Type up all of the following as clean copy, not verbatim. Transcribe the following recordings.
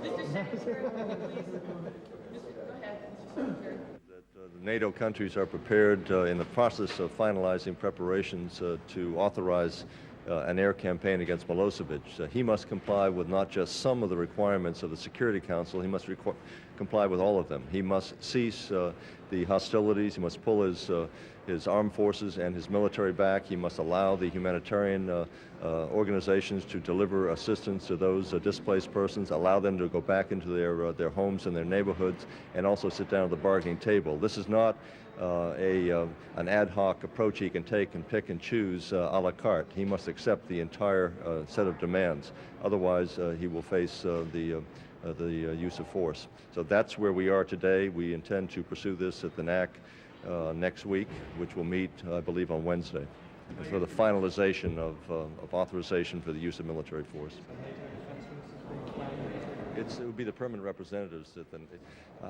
Mr. Secretary, please. Go ahead, Mr. Secretary. The NATO countries are prepared in the process of finalizing preparations to authorize an air campaign against Milosevic. He must comply with not just some of the requirements of the Security Council, he must comply with all of them. He must cease the hostilities, he must pull his armed forces and his military back, he must allow the humanitarian organizations to deliver assistance to those displaced persons, allow them to go back into their homes and their neighborhoods, and also sit down at the bargaining table. This is not an ad hoc approach he can take and pick and choose a la carte. He must accept the entire set of demands. Otherwise, he will face the use of force. So that's where we are today. We intend to pursue this at the NAC next week, which will meet, I believe, on Wednesday, for the finalization of authorization for the use of military force. It would be the permanent representatives.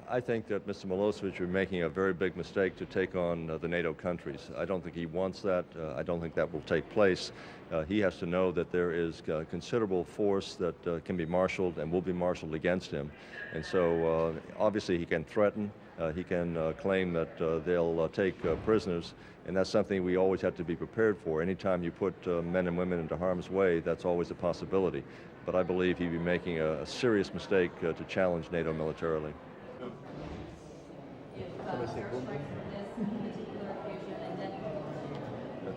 I think that Mr. Milosevic would be making a very big mistake to take on the NATO countries. I don't think he wants that. I don't think that will take place. He has to know that there is considerable force that can be marshaled and will be marshaled against him. And so obviously he can threaten. He can claim that they'll take prisoners, and that's something we always have to be prepared for. Anytime you put men and women into harm's way, that's always a possibility. But I believe he'd be making a serious mistake to challenge NATO militarily.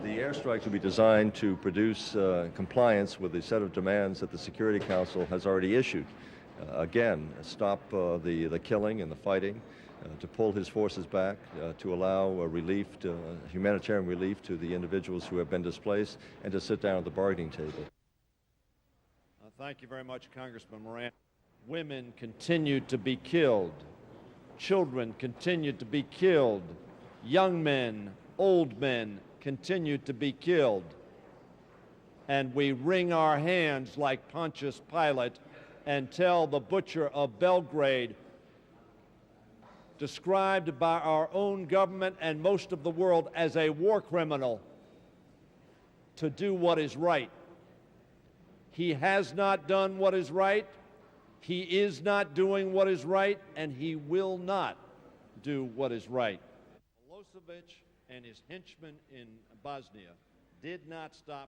The airstrikes will be designed to produce compliance with the set of demands that the Security Council has already issued. Again, stop the killing and the fighting, to pull his forces back, to allow humanitarian relief to the individuals who have been displaced, and to sit down at the bargaining table. Thank you very much, Congressman Moran. Women continue to be killed. Children continue to be killed. Young men, old men continue to be killed. And we wring our hands like Pontius Pilate and tell the butcher of Belgrade, described by our own government and most of the world as a war criminal, to do what is right. He has not done what is right, he is not doing what is right, and he will not do what is right. Milosevic and his henchmen in Bosnia did not stop